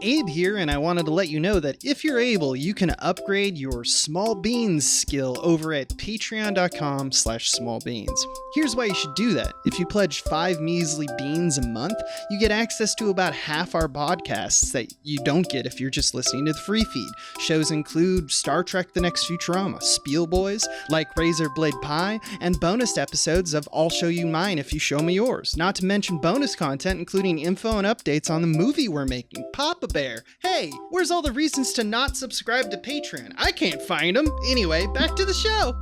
Abe here, and I wanted to let you know that if you're able, you can upgrade your small beans skill over at patreon.com/smallbeans. Here's why you should do that. If you pledge 5 measly beans a month, you get access to about half our podcasts that you don't get if you're just listening to the free feed. Shows include Star Trek The Next Futurama, Spiel Boys, Like Razor Blade Pie, and bonus episodes of I'll Show You Mine If You Show Me Yours. Not to mention bonus content including info and updates on the movie we're making, Papa Bear. Hey, where's all the reasons to not subscribe to Patreon? I can't find them. Anyway, back to the show.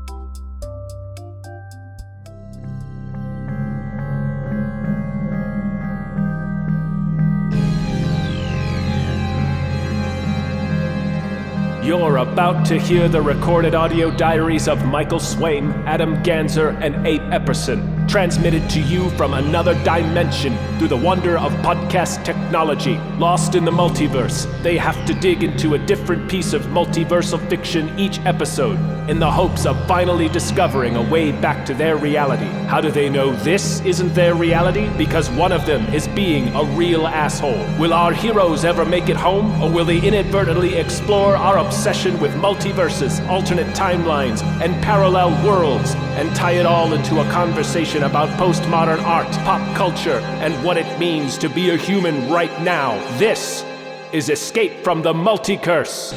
You're about to hear the recorded audio diaries of Michael Swaim, Adam Ganzer, and Abe Epperson, transmitted to you from another dimension through the wonder of podcast technology. Lost in the multiverse, they have to dig into a different piece of multiversal fiction each episode, in the hopes of finally discovering a way back to their reality. How do they know this isn't their reality? Because one of them is being a real asshole. Will our heroes ever make it home, or will they inadvertently explore our obsession with multiverses, alternate timelines, and parallel worlds, and tie it all into a conversation about postmodern art, pop culture, and what it means to be a human right now? This is Escape from the Multicurse.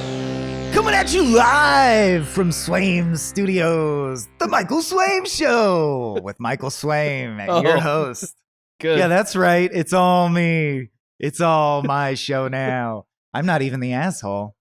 Coming at you live from Swaim Studios, the Michael Swaim Show with Michael Swaim, your host. Good. Yeah, that's right. It's all me. It's all my show now. I'm not even the asshole.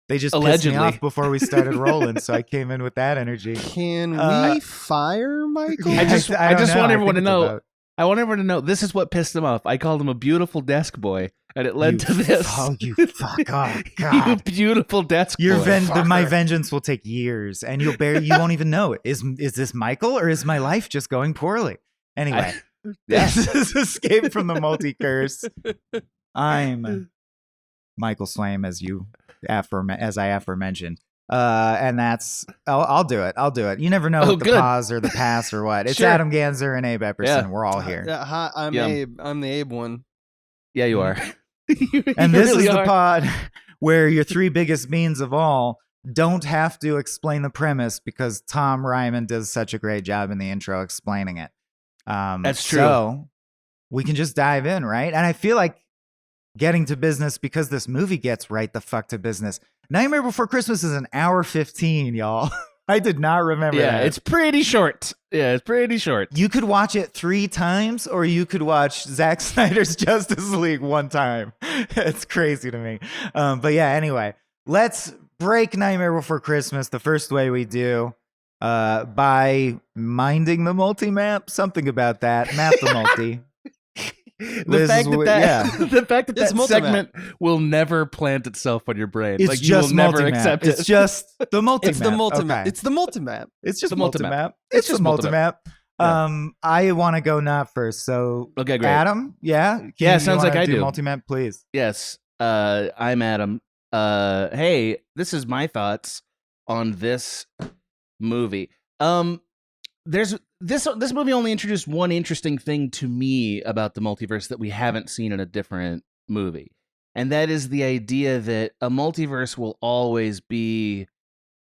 They just pissed me off before we started rolling, so I came in with that energy. Can we fire Michael? I just want everyone to know. About... I want everyone to know this is what pissed him off. I called him a beautiful desk boy, and it led to this. Oh, you fuck! Oh, God! You beautiful desk boy. My vengeance will take years, and you won't even know it. Is this Michael, or is my life just going poorly? Anyway, this is Escape from the Multicurse. I'm Michael Swaim, as I aforementioned. And that's I'll do it. You never know the pause or the pass or what. It's sure. Adam Ganzer and Abe Epperson. Yeah. We're all here. Hi, I'm Abe. I'm the Abe one. Yeah, you are. And this really is the pod where your 3 biggest beans of all don't have to explain the premise because Tom Ryman does such a great job in the intro explaining it. That's true. So we can just dive in, right? And I feel like getting to business because this movie gets right the fuck to business. Nightmare Before Christmas is an hour 15, y'all. I did not remember that. Yeah, it's pretty short. You could watch it 3 times, or you could watch Zack Snyder's Justice League 1 time. It's crazy to me. But yeah, anyway, let's break Nightmare Before Christmas the first way we do, by minding the multi-map. Something about that. Map the multi. The fact that segment will never plant itself on your brain. It's like just you will never multi-map. accept it. It's just the multi-map. It's the multi-map. Okay. It's the multi-map. It's just the multi-map. It's just multi-map. Yeah. I want to go not first. So, okay, great. Adam, yeah? Sounds like I do. Multi-map, please. Yes. I'm Adam. Hey, this is my thoughts on this movie. There's this movie only introduced one interesting thing to me about the multiverse that we haven't seen in a different movie. And that is the idea that a multiverse will always be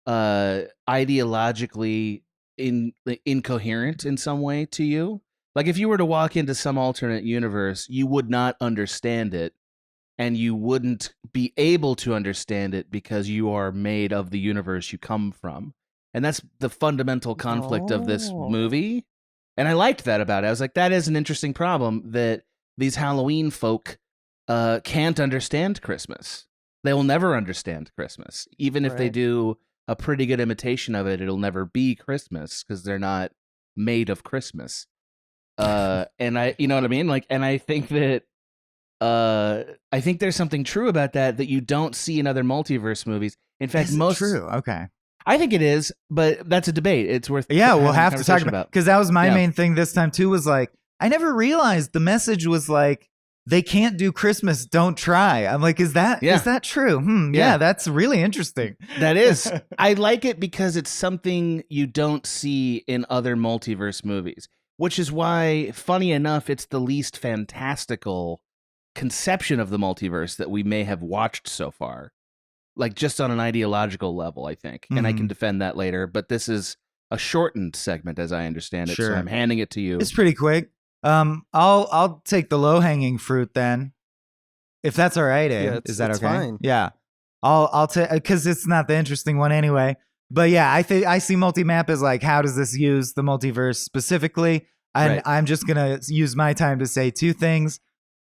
ideologically incoherent in some way to you. Like if you were to walk into some alternate universe, you would not understand it, and you wouldn't be able to understand it because you are made of the universe you come from. And that's the fundamental conflict of this movie. And I liked that about it. I was like, that is an interesting problem, that these Halloween folk can't understand Christmas. They will never understand Christmas. Even if they do a pretty good imitation of it, it'll never be Christmas because they're not made of Christmas. And you know what I mean? Like, and I think that I think there's something true about that you don't see in other multiverse movies. In fact, true. Okay. I think it is, but that's a debate. It's worth we'll have to talk about, because that was my main thing this time too, was like, I never realized the message was like, they can't do Christmas, don't try. I'm like, is that true? Yeah, that's really interesting. That is. I like it because it's something you don't see in other multiverse movies, which is why, funny enough, it's the least fantastical conception of the multiverse that we may have watched so far, like just on an ideological level, I think. And I can defend that later, but this is a shortened segment as I understand it, Sure. so I'm handing it to you. It's pretty quick. I'll take the low-hanging fruit then, if that's all right, Abe. Yeah, Is that it's okay? fine. Yeah, I'll take, because it's not the interesting one anyway. But yeah, I see multi-map as like, how does this use the multiverse specifically? And Right. I'm just gonna use my time to say two things.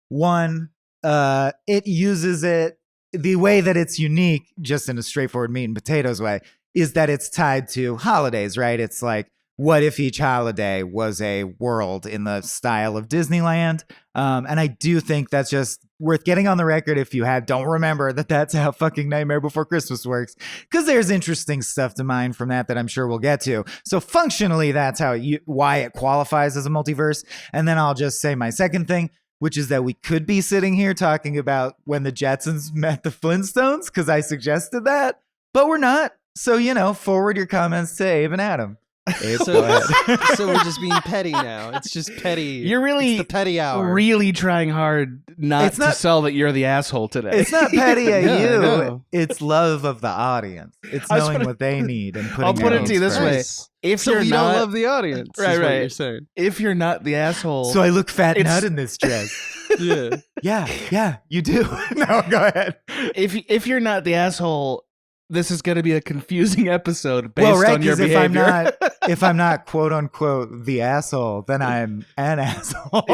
One, it uses it, the way that it's unique, just in a straightforward meat and potatoes way, is that it's tied to holidays, right? It's like, what if each holiday was a world in the style of Disneyland? And I do think that's just worth getting on the record if you don't remember that that's how fucking Nightmare Before Christmas works. Because there's interesting stuff to mine from that I'm sure we'll get to. So functionally, that's why it qualifies as a multiverse. And then I'll just say my second thing, which is that we could be sitting here talking about when the Jetsons met the Flintstones, because I suggested that, but we're not. So, forward your comments to Abe and Adam. Abe, go ahead. So we're just being petty now. It's just petty. You're really it's the petty hour. really trying hard not to sell that you're the asshole today. It's not petty at Yeah, I you. know. It's love of the audience. It's I was knowing gonna- what they need and putting I'll put your it to you own this way. first. If So you're we not, don't love the audience. Right, is what right. you're saying. if you're not the asshole, So I look fat It's- nut in this dress. Yeah. Yeah, you do. No, go ahead. if you're not the asshole, this is going to be a confusing episode based Well, right, on your because behavior. if I'm not quote unquote the asshole, then I'm an asshole.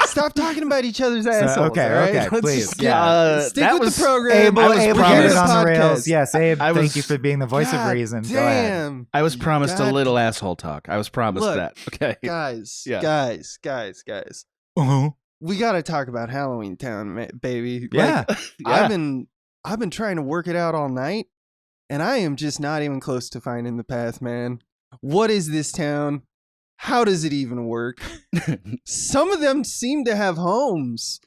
Stop talking about each other's assholes. okay, all right? okay, Let's please, just yeah. stick That with was the program. Abel, I was Abel promised- get it on the rails. Podcast. Yes, Abe, I thank was- you for being the voice of God reason. Go ahead. Damn. I was promised a God. little asshole talk. I was promised Look, that. Okay. Guys, Yeah. guys. Uh-huh. We got to talk about Halloween Town, baby. Yeah. Like, I've been trying to work it out all night, and I am just not even close to finding the path, man. What is this town? How does it even work? Some of them seem to have homes.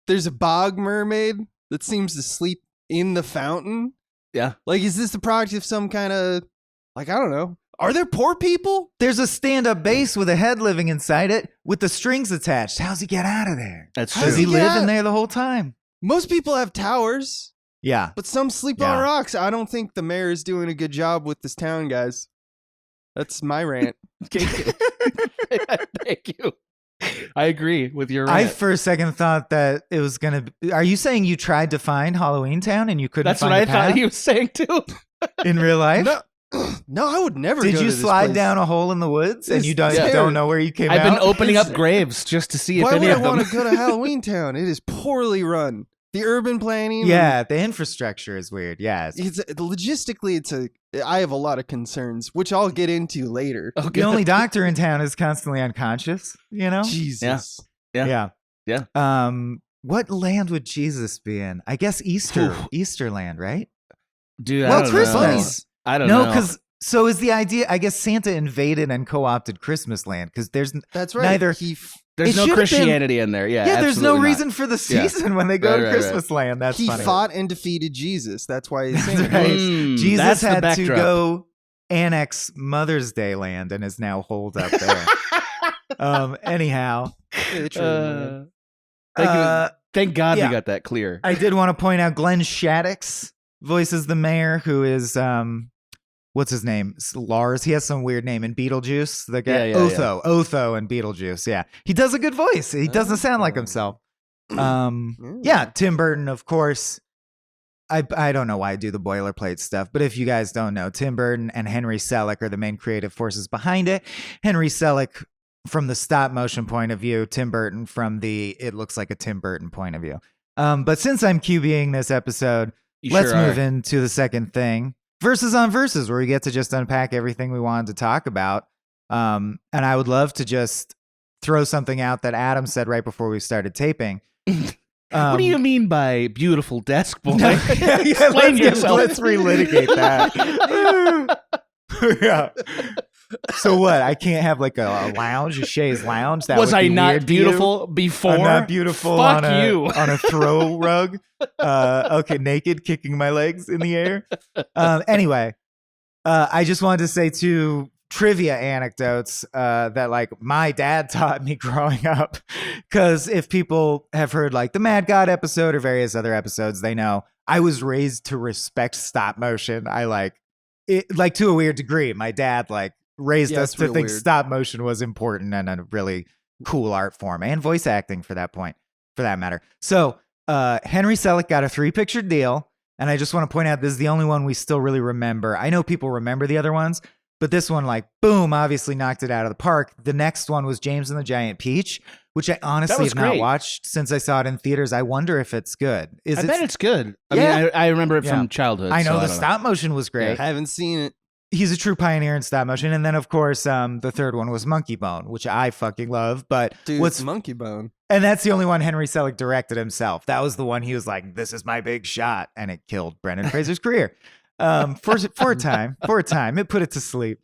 There's a bog mermaid that seems to sleep in the fountain. Yeah. Like, is this the product of some kind of, like, I don't know. Are there poor people? There's a stand-up bass with a head living inside it with the strings attached. How's he get out of there? That's How true. Does he Yeah. live in there the whole time? Most people have towers, Yeah. but some sleep Yeah. on rocks. I don't think the mayor is doing a good job with this town, guys. That's my rant. Thank you. I agree with your I rant. for a second thought that it was gonna. Are you saying you tried to find Halloween Town and you couldn't? That's what find I the thought path he was saying too. in real life. No, I would never. Did go you to this slide place. down a hole in the woods and It's you don't terrible. know where you came I've been out? opening up graves just to see if Why any would I of them. want to go to Halloween Town? It is poorly run. The urban planning. Yeah, the infrastructure is weird. Yeah, It's logistically. I have a lot of concerns, which I'll get into later. the only doctor in town is constantly unconscious. You know. Jesus. Yeah. Yeah. What land would Jesus be in? I guess Easter land, right? Dude, I Well, don't Christmas. know. I don't No, know. because so is the idea. I guess Santa invaded and co-opted Christmas land because there's That's right. Neither- There's it no should've been- Christianity in there. Yeah, there's no absolutely not. reason for the Yeah. season when they go Right, to right, Christmas land. That's he funny. fought and defeated Jesus. That's why he's That's saying right. Mm, Jesus that's the had to backdrop. go annex Mother's Day land and is now holed up there. Anyhow, Thank God yeah. we got that clear. I did want to point out Glenn Shaddix voices the mayor, who is what's his name? Lars. He has some weird name in Beetlejuice. The guy Yeah, yeah, Otho and Beetlejuice. Yeah, he does a good voice. He doesn't sound like himself. Yeah, Tim Burton, of course. I don't know why I do the boilerplate stuff, but if you guys don't know, Tim Burton and Henry Selick are the main creative forces behind it. Henry Selick from the stop motion point of view, Tim Burton from the it looks like a Tim Burton point of view. But since I'm QBing this episode, let's move into the second thing. Verses on Verses, where we get to just unpack everything we wanted to talk about. And I would love to just throw something out that Adam said right before we started taping. What do you mean by beautiful desk boy? Explain yourself. Let's relitigate that. Yeah. So what? I can't have like a lounge, a chaise lounge. That Was would I be not weird to you? beautiful before? I'm not beautiful Fuck on a, you. on a throw rug. Okay, naked, kicking my legs in the air. Anyway, I just wanted to say too, trivia anecdotes that like my dad taught me growing up. Because if people have heard like the Mad God episode or various other episodes, they know I was raised to respect stop motion. I like it like to a weird degree. My dad like raised us to think stop motion was important and a really cool art form, and voice acting for that matter. So Henry Selick got a 3-picture deal. And I just want to point out, this is the only one we still really remember. I know people remember the other ones, but this one, like, boom, obviously knocked it out of the park. The next one was James and the Giant Peach, which I honestly have not watched since I saw it in theaters. I wonder if it's good. I bet it's good. I mean, I remember it from childhood. I know the stop motion was great. I haven't seen it. He's a true pioneer in stop motion. And then, of course, the third one was Monkey Bone, which I fucking love. But dude, what's Monkey Bone? And that's the only one Henry Selick directed himself. That was the one he was like, this is my big shot. And it killed Brendan Fraser's career for a time. It put it to sleep.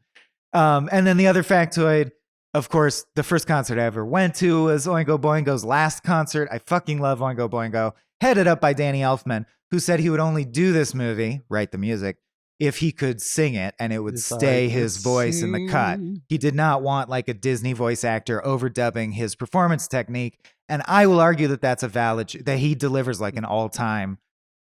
And then the other factoid, of course, the first concert I ever went to was Oingo Boingo's last concert. I fucking love Oingo Boingo. Headed up by Danny Elfman, who said he would only do this movie, write the music, if he could sing it and it would stay his voice in the cut. He did not want like a Disney voice actor overdubbing his performance technique. And I will argue that that's a that he delivers like an all-time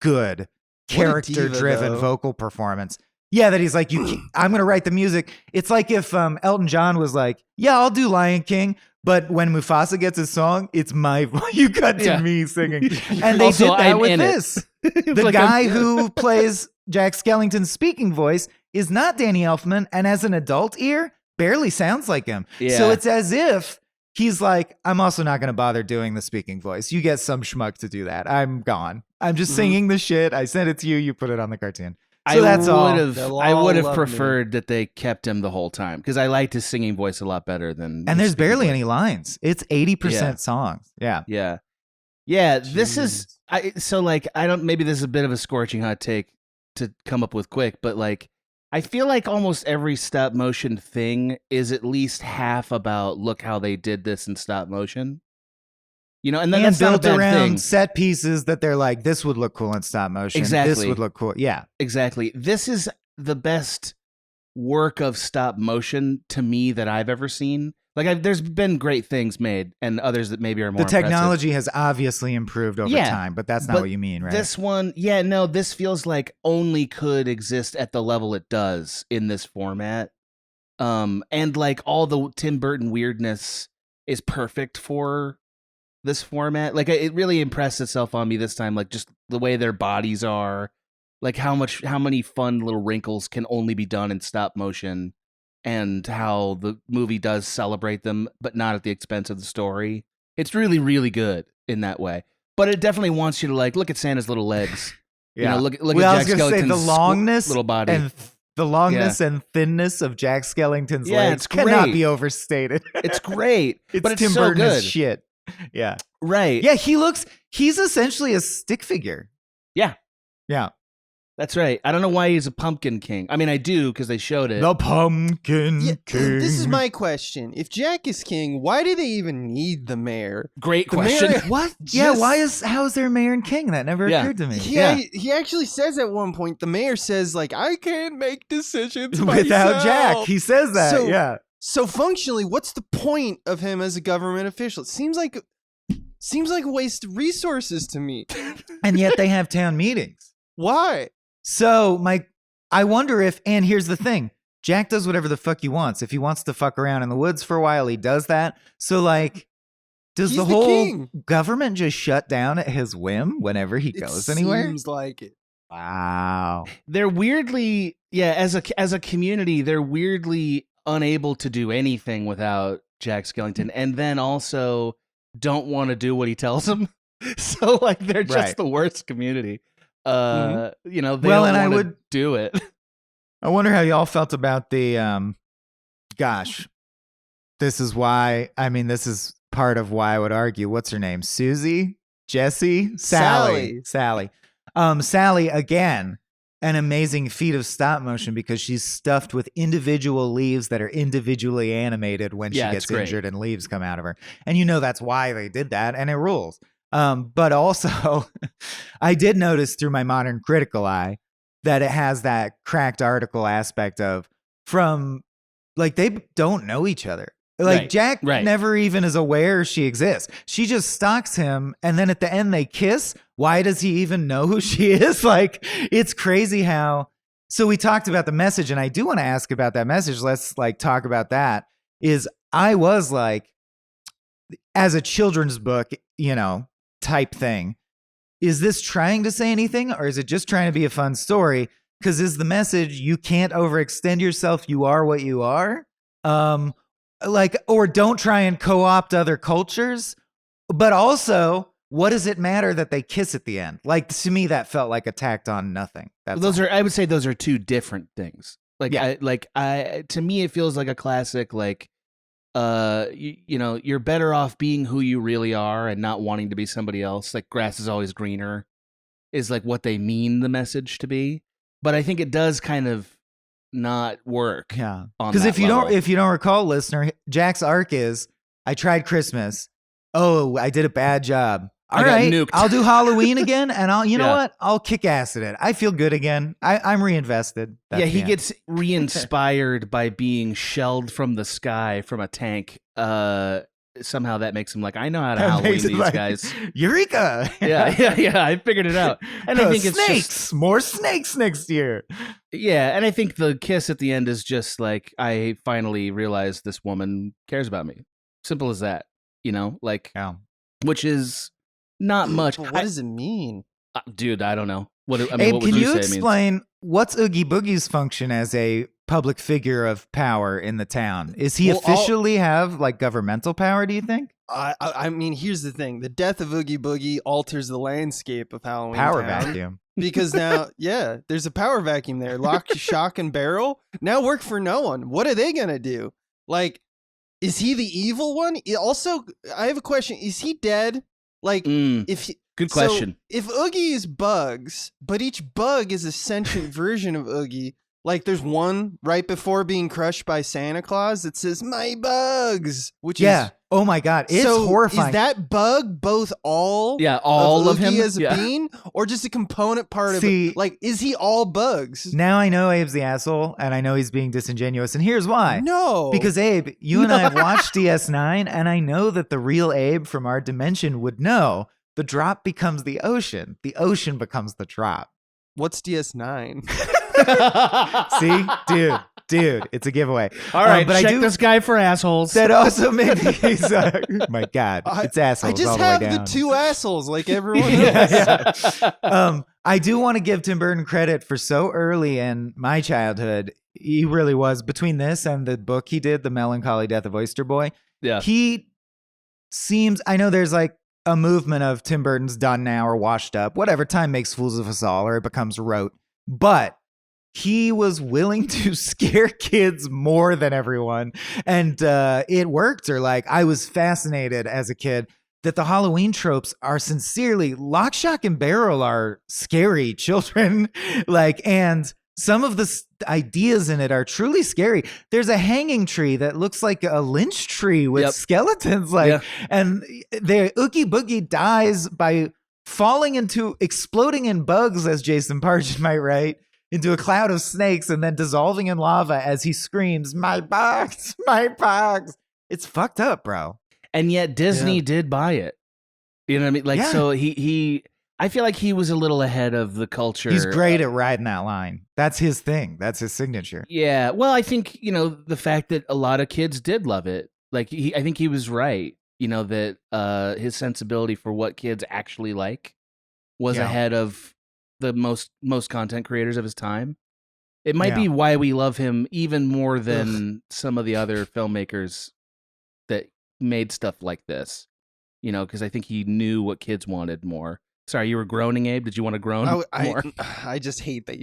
good character-driven vocal performance. Yeah, that he's like, I'm going to write the music. It's like if Elton John was like, yeah, I'll do Lion King, but when Mufasa gets his song, it's my voice. You cut to me singing. And they did that with this. The guy who plays Jack Skellington's speaking voice is not Danny Elfman, and as an adult ear, barely sounds like him. Yeah. So it's as if he's like, I'm also not going to bother doing the speaking voice. You get some schmuck to do that. I'm gone. I'm just singing the shit. I sent it to you. You put it on the cartoon. So I would have preferred that they kept him the whole time because I liked his singing voice a lot better than. And there's barely any lines. It's 80% songs. Yeah. This is maybe this is a bit of a scorching hot take to come up with quick, but like I feel like almost every stop motion thing is at least half about look how they did this in stop motion. You know, and then that's built around set pieces that they're like, this would look cool in stop motion. Exactly. This would look cool. Yeah. Exactly. This is the best work of stop motion to me that I've ever seen. Like, there's been great things made and others that maybe are more The technology has obviously improved over time, but that's not what you mean, right? This one, this feels like only could exist at the level it does in this format. And like all the Tim Burton weirdness is perfect for this format. Like it really impressed itself on me this time, like just the way their bodies are, like how many fun little wrinkles can only be done in stop motion, and how the movie does celebrate them but not at the expense of the story. It's really, really good in that way, but it definitely wants you to like look at Santa's little legs. You know, look at Jack Skellington's the longness little body and the longness and thinness of Jack Skellington's legs cannot be overstated. It's great. But it's Tim so Burton good. Shit. Yeah. Right. Yeah, he's essentially a stick figure. Yeah. Yeah. That's right. I don't know why he's a pumpkin king. I mean, I do because they showed it. The pumpkin king. This is my question. If Jack is king, why do they even need the mayor? Great question. Mayor, what? Yeah, how is there a mayor and king? That never occurred to me. He actually says at one point, the mayor says, like, I can't make decisions without myself. Jack. He says that, So functionally, what's the point of him as a government official? It seems like a waste of resources to me. And yet they have town meetings. Why? So I wonder if, and here's the thing, Jack does whatever the fuck he wants. If he wants to fuck around in the woods for a while, he does that. So like, does the whole government just shut down at his whim whenever he goes anywhere? Seems like it. Wow. They're weirdly, as a community, they're weirdly unable to do anything without Jack Skellington, and then also don't want to do what he tells them. So like they're just the worst community. You know, they don't want to do it. I wonder how y'all felt about the this is part of why I would argue. What's her name? Susie? Jessie? Sally. Sally, again, an amazing feat of stop motion because she's stuffed with individual leaves that are individually animated when she gets injured and leaves come out of her. And you know that's why they did that, and it rules. But also, I did notice through my modern critical eye that it has that cracked article aspect of from like they don't know each other. Like Right, Jack right. never even is aware she exists. She just stalks him, and then at the end they kiss. Why does he even know who she is? Like, it's crazy how. So we talked about the message, and I do want to ask about that message. Let's like talk about that. Is I was like, as a children's book, type thing. Is this trying to say anything, or is it just trying to be a fun story? Because is the message you can't overextend yourself? You are what you are. Or don't try and co-opt other cultures. But also, what does it matter that they kiss at the end? Like, to me, that felt like a tacked on nothing. I would say those are two different things. Like, Yeah. to me, it feels like a classic, like, you're better off being who you really are and not wanting to be somebody else. Like, grass is always greener is like what they mean the message to be. But I think it does kind of not work. Yeah. Because if you don't recall, listener, Jack's arc is I tried Christmas. Oh, I did a bad job. All I got right, nuked. I'll do Halloween again, and I'll know Yeah. what? I'll kick ass at it. I feel good again. I'm reinvested. That's he the end. gets re-inspired by being shelled from the sky from a tank. Somehow that makes him like, I know how to That Halloween makes it these like, guys. Eureka! Yeah. I figured it out. And I think it's snakes. just, More snakes next year. yeah. And I think the kiss at the end is just like, I finally realized this woman cares about me. Simple as that, like, Yeah. which is not much. But what does it mean? Dude, I don't know. What Abe, would can you say it means? explain what's Oogie Boogie's function as a public figure of power in the town? Is he Well, officially have like governmental power, do you think? I mean, here's the thing: the death of Oogie Boogie alters the landscape of Halloween Power Town. vacuum. Because now, there's a power vacuum there. Lock, shock, and barrel now work for no one. What are they gonna do? Like, is he the evil one? Also, I have a question: is he dead? Like, Good question. So if Oogie is bugs, but each bug is a sentient version of Oogie, like there's one right before being crushed by Santa Claus that says "My bugs," which is Oh my god, it's so horrifying. Is that bug both all all of Oogie him as a bean, or just a component part of See, it? Like, is he all bugs? Now I know Abe's the asshole, and I know he's being disingenuous, and here's why. No, Because Abe, you and I have watched DS9, and I know that the real Abe from our dimension would know the drop becomes the ocean becomes the drop. what's DS9? See, dude, it's a giveaway. All right, but check this guy for assholes. That also maybe he's my God, it's assholes. I just all the have way the down. two assholes like everyone else. Yeah. I do want to give Tim Burton credit for so early in my childhood. He really was, between this and the book he did, The Melancholy Death of Oyster Boy. Yeah. He seems, I know there's like a movement of Tim Burton's done now or washed up, whatever, time makes fools of us all, or it becomes rote. But he was willing to scare kids more than everyone. And it worked. Or like, I was fascinated as a kid that the Halloween tropes are sincerely, Lock, Shock, and Barrel are scary children. Like, and some of the ideas in it are truly scary. There's a hanging tree that looks like a lynch tree with skeletons. Like, and the Oogie Boogie dies by exploding in bugs, as Jason Pargin might write, into a cloud of snakes and then dissolving in lava as he screams, "My box, my box." It's fucked up, bro. And yet Disney did buy it. You know what I mean? Like, so he I feel like he was a little ahead of the culture. He's great at riding that line. That's his thing. That's his signature. Yeah. Well, I think, the fact that a lot of kids did love it. Like, I think he was right. That his sensibility for what kids actually like was ahead of the most content creators of his time. It might be why we love him even more than some of the other filmmakers that made stuff like this. Because I think he knew what kids wanted more. Sorry, you were groaning, Abe. Did you want to groan more? I just hate that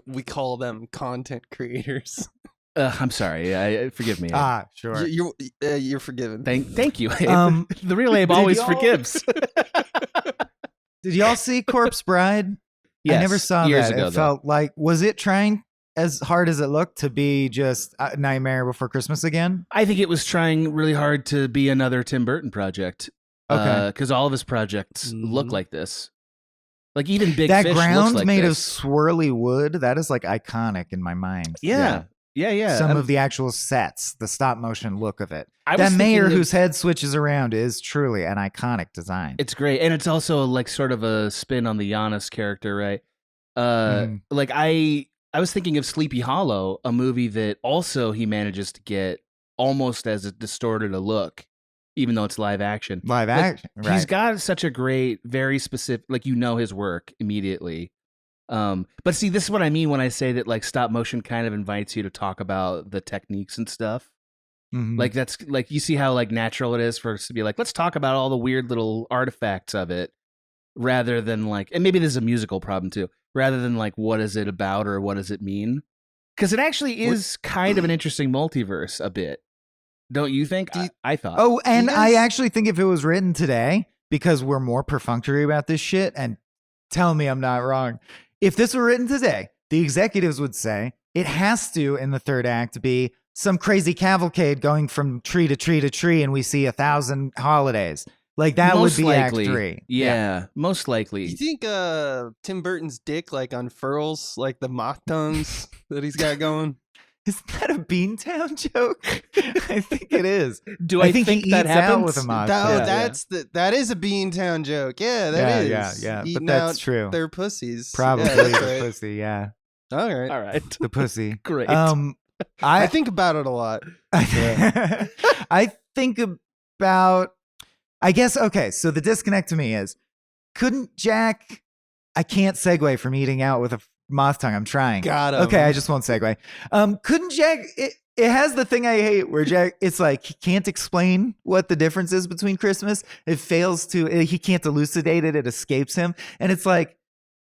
we call them content creators. I'm sorry. Forgive me, Abe. Sure. You're forgiven. Thank you, Abe. The real Abe always forgives. Did y'all see Corpse Bride? Yes, I never saw years that. ago, It felt like, was it trying as hard as it looked to be just a Nightmare Before Christmas again? I think it was trying really hard to be another Tim Burton project. Okay. Because all of his projects look like this. Like, even Big that Fish ground looks like made this. of swirly wood, that is like iconic in my mind. Yeah. Yeah. some of the actual sets, the stop motion look of it. I was That mayor thinking of- whose head switches around is truly an iconic design. It's great, and it's also like sort of a spin on the Giannis character, right? Like I was thinking of Sleepy Hollow, a movie that also he manages to get almost as distorted a look, even though it's live action. Live Like, action, right? He's got such a great, very specific, like his work immediately. But see, this is what I mean when I say that like stop motion kind of invites you to talk about the techniques and stuff. Mhm. Like that's like you see how like natural it is for us to be like, let's talk about all the weird little artifacts of it, rather than like, and maybe there's a musical problem too, rather than like what is it about or what does it mean? Because it actually is kind of an interesting multiverse a bit, don't you think? I thought. Oh, and I guys- actually think if it was written today, because we're more perfunctory about this shit, and tell me I'm not wrong. If this were written today, the executives would say it has to, in the third act, be some crazy cavalcade going from tree to tree to tree, and we see 1,000 holidays. Like that Most would be likely. Act 3. Yeah, most likely. You think Tim Burton's dick like unfurls like the moth tongues that he's got going? Is that a Beantown joke? I think it is. Do I think he that eats out happens? with a moth. That is a Beantown joke. Yeah, that is. Yeah. But Eating that's out true. Their pussies. Probably Yeah, that's the right. pussy. Yeah, All right. All right. the pussy. Great. I think about it a lot. I think about. I guess okay. So the disconnect to me is, couldn't Jack? I can't segue from eating out with a moth tongue. I'm trying. Got him. Okay, I just won't segue. Couldn't Jack? It has the thing I hate where Jack. It's like he can't explain what the difference is between Christmas. It fails to. He can't elucidate it. It escapes him, and it's like.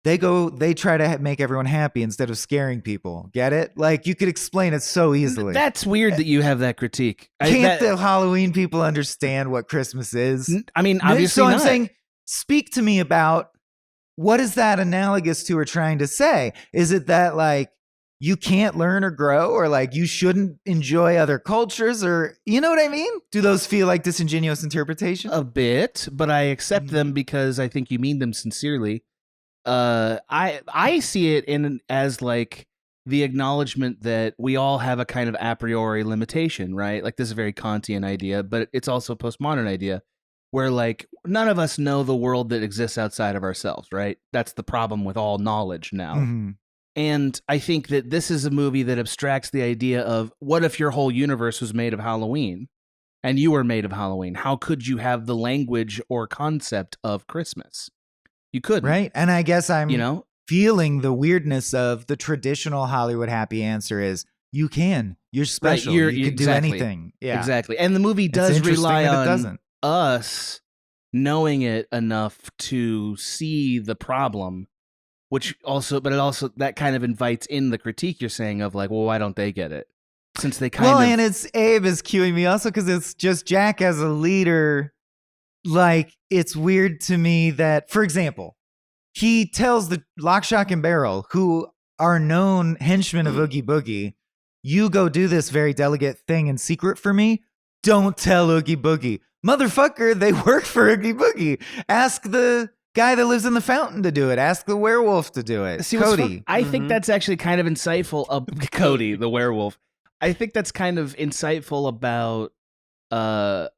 They try to make everyone happy instead of scaring people. Get it? Like you could explain it so easily. That's weird that you have that critique. Can't the Halloween people understand what Christmas is? I mean, obviously so I'm not. saying, speak to me about what is that analogous to or trying to say? Is it that like you can't learn or grow, or like you shouldn't enjoy other cultures, or you know what I mean? Do those feel like disingenuous interpretations? A bit, but I accept them because I think you mean them sincerely. I see it as like the acknowledgement that we all have a kind of a priori limitation, right? Like this is a very Kantian idea, but it's also a postmodern idea where like none of us know the world that exists outside of ourselves, right? That's the problem with all knowledge now. Mhm. And I think that this is a movie that abstracts the idea of what if your whole universe was made of Halloween and you were made of Halloween? How could you have the language or concept of Christmas? You couldn't. Right. And I guess I'm You feeling the weirdness of the traditional Hollywood happy answer is you can. You're special. you're- you can do exactly. anything. Yeah. Exactly. And the movie It's does interesting rely that it on doesn't. us knowing it enough to see the problem, but it also that kind of invites in the critique you're saying of like, well, why don't they get it? Since they kind of and it's Abe is cueing me also because it's just Jack as a leader. Like, it's weird to me that, for example, he tells the Lock, Shock, and Barrel, who are known henchmen of Oogie Boogie, you go do this very delicate thing in secret for me. Don't tell Oogie Boogie. Motherfucker, they work for Oogie Boogie. Ask the guy that lives in the fountain to do it. Ask the werewolf to do it. See, what's Cody. fun- I think that's actually kind of insightful. Cody, the werewolf. I think that's kind of insightful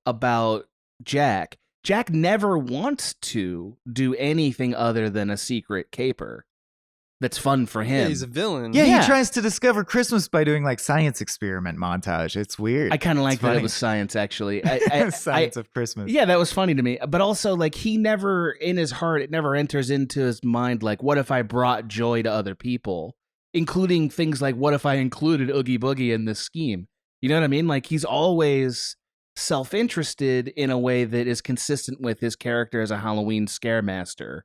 about Jack. Jack never wants to do anything other than a secret caper that's fun for him. Yeah, he's a villain. Yeah, Yeah. he tries to discover Christmas by doing like science experiment montage. It's weird. I kind of like that funny. it was science, actually. Science of Christmas. Yeah, that was funny to me. But also, like, he never, in his heart, it never enters into his mind, like, what if I brought joy to other people? Including things like, what if I included Oogie Boogie in this scheme? You know what I mean? Like, he's always self-interested in a way that is consistent with his character as a Halloween scare master.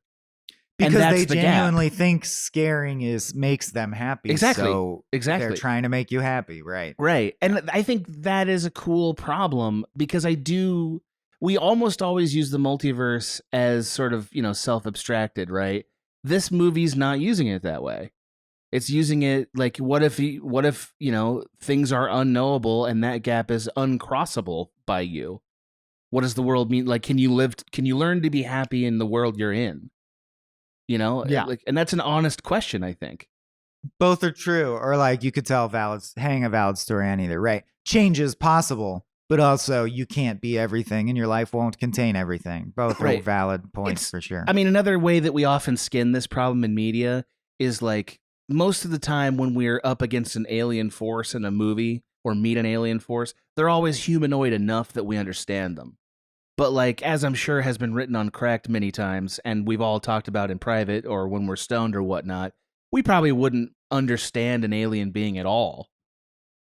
And Because that's they the gap. genuinely think scaring makes them happy. Exactly. So Exactly. they're trying to make you happy, right? Right. And I think that is a cool problem because we almost always use the multiverse as sort of, self-abstracted, right? This movie's not using it that way. It's using it like, what if things are unknowable and that gap is uncrossable by you? What does the world mean? Like, can you learn to be happy in the world you're in? Yeah. And that's an honest question, I think. Both are true, or like you could tell hang a valid story on either. Right, change is possible, but also you can't be everything, and your life won't contain everything. Both are Right. valid points for sure. I mean, another way that we often skin this problem in media is like most of the time when we're up against an alien force in a movie or meet an alien force, they're always humanoid enough that we understand them. But like, as I'm sure has been written on Cracked many times, and we've all talked about in private or when we're stoned or whatnot, we probably wouldn't understand an alien being at all.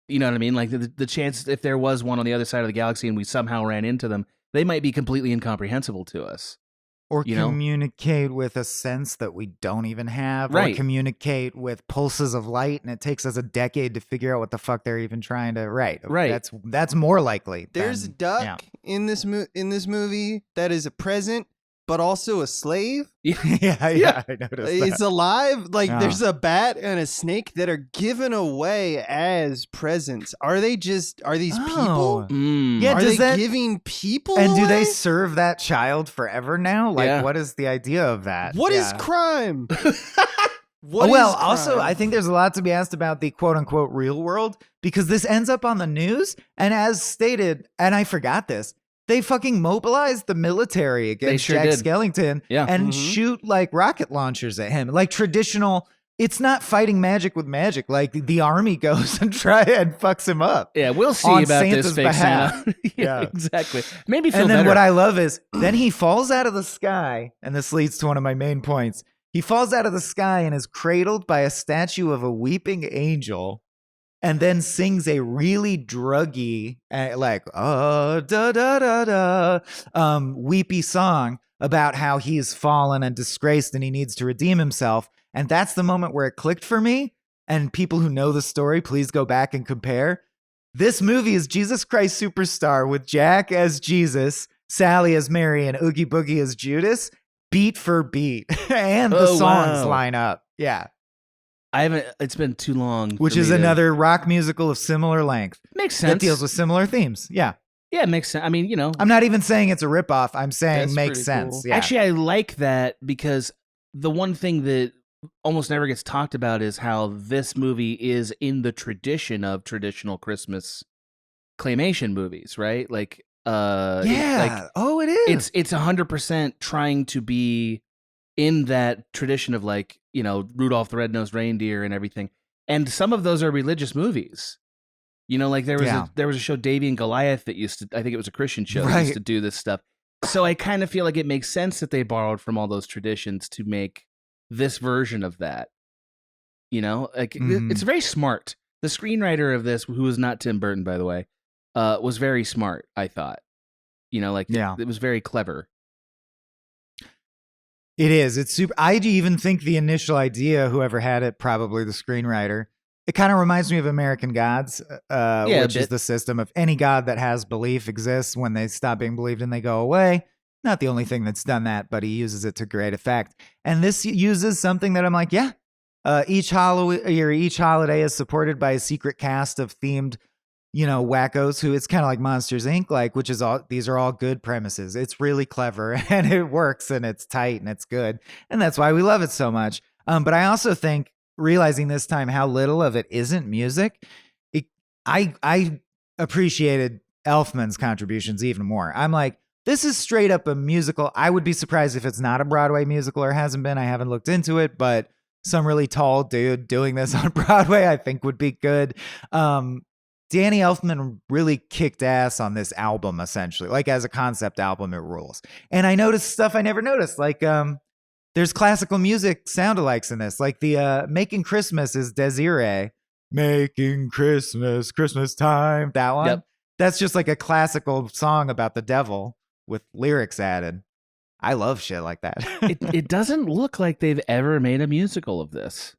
You know what I mean? Like the chance if there was one on the other side of the galaxy and we somehow ran into them, they might be completely incomprehensible to us. Or you know? communicate with a sense that we don't even have. Right. Or communicate with pulses of light, and it takes us a decade to figure out what the fuck they're even trying to. Right. That's more likely. There's a than- duck yeah. in this movie that is a present, but also a slave. yeah, I noticed It's that. alive. Like Yeah. there's a bat and a snake that are given away as presents. Are these people? Yeah, Are does they that- giving people And do they away? serve that child forever now? Like, Yeah. what is the idea of that? What is Yeah. crime? Also, I think there's a lot to be asked about the quote unquote real world, because this ends up on the news. And as stated, and I forgot this, they fucking mobilized the military against sure Jack did. Skellington Yeah. and Mhm. shoot like rocket launchers at him. Like traditional, it's not fighting magic with magic. Like the army goes and fucks him up. Yeah, we'll see On about Santa's this fake behalf. Santa. Yeah. Exactly. Maybe feel And then better. what I love is then he falls out of the sky, and this leads to one of my main points. He falls out of the sky and is cradled by a statue of a weeping angel, and then sings a really druggy, like da da da da, weepy song about how he's fallen and disgraced and he needs to redeem himself. And that's the moment where it clicked for me. And people who know the story, please go back and compare. This movie is Jesus Christ Superstar with Jack as Jesus, Sally as Mary, and Oogie Boogie as Judas, beat for beat. And the Oh, songs wow. line up. Yeah. I haven't. It's been too long. Which for is me to- another rock musical of similar length makes sense. that deals with similar themes. Yeah. Yeah, it makes sense. I mean, you know, I'm not even saying it's a ripoff. I'm saying That's makes pretty sense. cool. Yeah. actually, I like that because the one thing that almost never gets talked about is how this movie is in the tradition of traditional Christmas claymation movies, right? Like, yeah. Oh, it is. it's 100% trying to be in that tradition of like, you know, Rudolph the Red-Nosed Reindeer and everything. And some of those are religious movies. You know, like there was a show, Davy and Goliath, that used to, I think it was a Christian show that used Right. to do this stuff. So I kind of feel like it makes sense that they borrowed from all those traditions to make this version of that. You know, like Mhm. it's very smart. The screenwriter of this, who was not Tim Burton, by the way, was very smart, I thought. You know, like Yeah. it was very clever. It is. It's super. I even think the initial idea, whoever had it, probably the screenwriter, it kind of reminds me of American Gods, a which is bit. the system of any god that has belief exists. When they stop being believed and they go away. Not the only thing that's done that, but he uses it to great effect. And this uses something that I'm like, yeah. Each holiday is supported by a secret cast of themed, you know, wackos who it's kind of like Monsters Inc., like, which is all, these are all good premises. It's really clever and it works and it's tight and it's good. And that's why we love it so much. But I also think realizing this time how little of it isn't music, I appreciated Elfman's contributions even more. I'm like, this is straight up a musical. I would be surprised if it's not a Broadway musical or hasn't been. I haven't looked into it, but some really tall dude doing this on Broadway, I think would be good. Danny Elfman really kicked ass on this album, essentially. Like as a concept album, it rules. And I noticed stuff I never noticed. Like there's classical music sound-alikes in this. Like the Making Christmas is Desiree. Making Christmas, Christmas time. That one. Yep. That's just like a classical song about the devil with lyrics added. I love shit like that. It doesn't look like they've ever made a musical of this.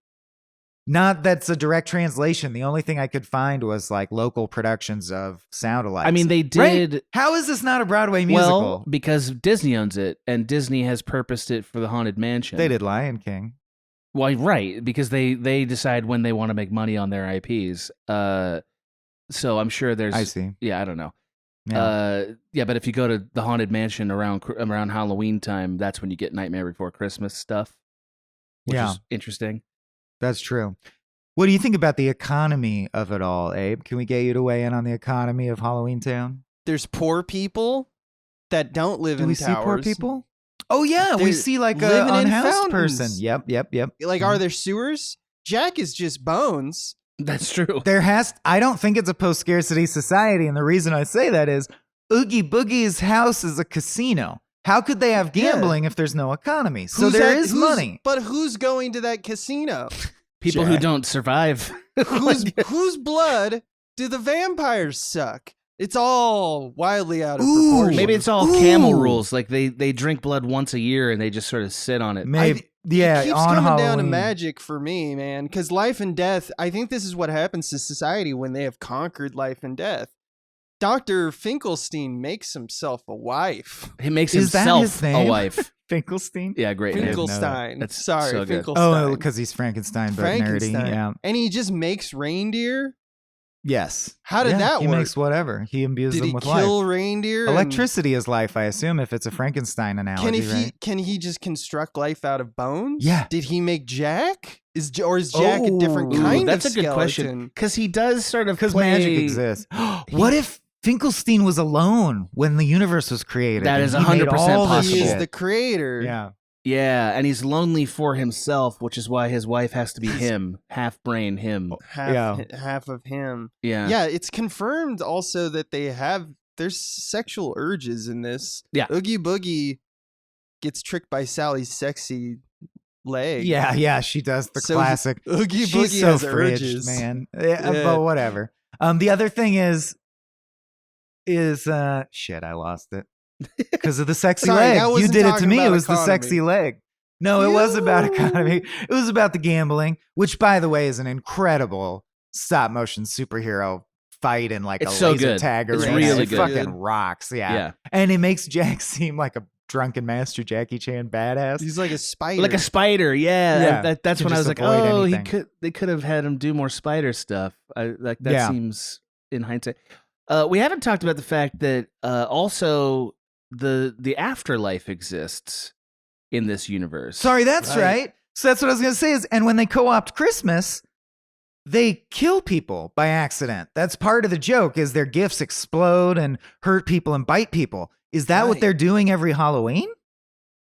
Not that's a direct translation. The only thing I could find was like local productions of sound-alikes. I mean, they did. Right? How is this not a Broadway musical? Well, because Disney owns it, and Disney has purposed it for the Haunted Mansion. They did Lion King. Well, right, because they decide when they want to make money on their IPs. So I'm sure there's. I see. Yeah, I don't know. Yeah. But if you go to the Haunted Mansion around Halloween time, that's when you get Nightmare Before Christmas stuff, which Yeah. is interesting. That's true. What do you think about the economy of it all, Abe? Can we get you to weigh in on the economy of Halloween Town? There's poor people that don't live Do in we towers. see poor people? Oh yeah, we They're see like living a in unhoused fountains. person. Yep. Like, are there sewers? Jack is just bones. That's true. I don't think it's a post-scarcity society, and the reason I say that is Oogie Boogie's house is a casino. How could they have gambling if there's no economy? So Who's money. But who's going to that casino? People who don't survive. Whose blood do the vampires suck? It's all wildly out of Ooh, proportion. Maybe it's all camel rules. Like they drink blood once a year and they just sort of sit on it. Maybe. It keeps on coming Halloween. down to magic for me, man. Because life and death, I think this is what happens to society when they have conquered life and death. Dr. Finkelstein makes himself a wife. He makes Is that himself his a name? wife. Finkelstein? Yeah, great name. Finkelstein. That's Sorry, so good. Finkelstein. Oh, because he's Frankenstein, but nerdy. Frankenstein. Yeah. And he just makes reindeer? Yes. How did that he work? makes whatever. He imbues Did them he with kill life. reindeer? and- Electricity is life, I assume, if it's a Frankenstein analogy, right? Can he just construct life out of bones? Yeah. Did he make Jack? Is Jack a different Ooh, kind that's of a good question. skeleton? Because he does sort of Because play... magic exists. What if Finkelstein was alone when the universe was created? That and is he made 100% all this possible. He is shit? the creator. Yeah. Yeah, and he's lonely for himself, which is why his wife has to be him. Half-brain him. Half of him. Yeah. Yeah, it's confirmed also that there's sexual urges in this. Yeah. Oogie Boogie gets tricked by Sally's sexy leg. Yeah, she does the So classic. Oogie She's Boogie so has fridged, urges. man. Yeah, Yeah. But whatever. The other thing is shit, I lost it. Because of the sexy Sorry, leg. that You wasn't did it to talking me. It about was the sexy economy. leg. No, it was about You. economy. It was about the gambling, which, by the way, is an incredible stop motion superhero fight in like It's a so laser good. tag It's arena. really It good. fucking rocks. Yeah. And it makes Jack seem like a drunken master Jackie Chan badass. He's like a spider. Like a spider, yeah. Yeah, That's can when I was just like, avoid oh, anything. they could have had him do more spider stuff. That Yeah. seems in hindsight. We haven't talked about the fact that also the afterlife exists in this universe. Sorry, that's Right. right. So that's what I was going to say is, and when they co-opt Christmas, they kill people by accident. That's part of the joke is their gifts explode and hurt people and bite people. Is that what Right. they're doing every Halloween?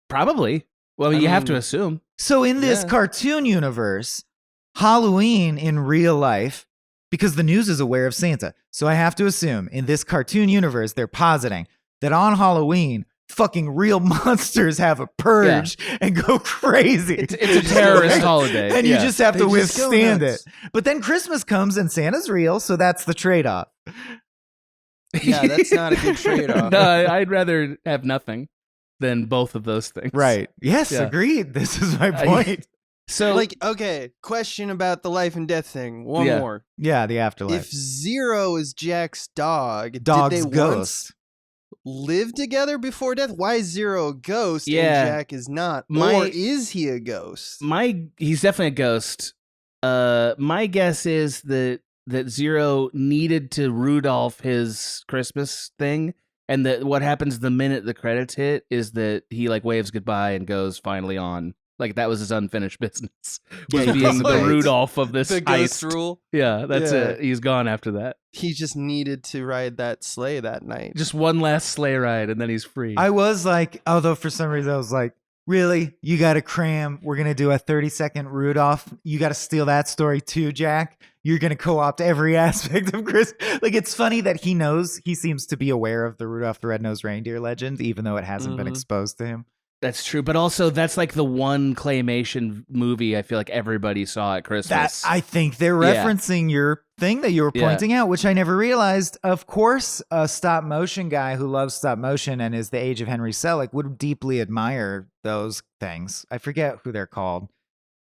Probably. Well, I you have to mean- assume. So in this Yeah. cartoon universe, Halloween in real life, because the news is aware of Santa. So I have to assume in this cartoon universe, they're positing that on Halloween, fucking real monsters have a purge and go crazy. It's a terrorist holiday. And yeah. you just have They to just go withstand nuts. it. But then Christmas comes and Santa's real, so that's the trade-off. Yeah, that's not a good trade-off. No, I'd rather have nothing than both of those things. Right. Yes, Yeah. agreed. This is my point. So, Like, okay, question about the life and death thing. One Yeah. more. Yeah, the afterlife. If Zero is Jack's dog, Dog's did they ghost. once live together before death? Why is Zero a ghost Yeah. and Jack is not? My- or is he a ghost? he's definitely a ghost. My guess is that Zero needed to Rudolph his Christmas thing, and that what happens the minute the credits hit is that he like waves goodbye and goes finally on. Like that was his unfinished business, was Yeah, he being the dissipates. Rudolph of this The ghost heist. rule. Yeah, that's Yeah. it. He's gone after that. He just needed to ride that sleigh that night. Just one last sleigh ride, and then he's free. I was like, although for some reason I was like, really? You got to cram. We're going to do a 30-second Rudolph. You got to steal that story too, Jack. You're going to co-opt every aspect of Chris. Like, it's funny that he seems to be aware of the Rudolph the Red-Nosed Reindeer legend, even though it hasn't been Mhm. exposed to him. That's true, but also that's like the one claymation movie I feel like everybody saw at That Christmas. I think they're Yeah. referencing your thing that you were Yeah. pointing out, which I never realized. Of course, a stop motion guy who loves stop motion and is the age of Henry Selick would deeply admire those things. I forget who they're called,